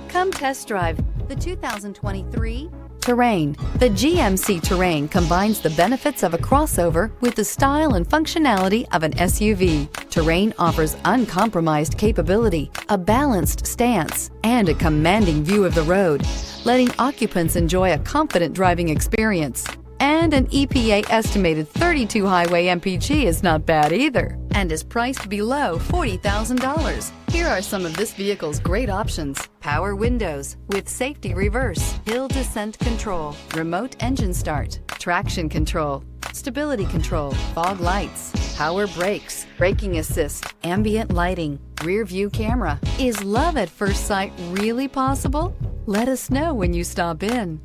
Come test drive the 2023 Terrain. The GMC Terrain combines the benefits of a crossover with the style and functionality of an SUV. Terrain offers uncompromised capability, a balanced stance, and a commanding view of the road, letting occupants enjoy a confident driving experience. And an EPA estimated 32 highway MPG is not bad either, and is priced below $40,000. Here are some of this vehicle's great options: power windows with safety reverse, hill descent control, remote engine start, traction control, stability control, fog lights, power brakes, braking assist, ambient lighting, rear view camera. Is love at first sight really possible? Let us know when you stop in.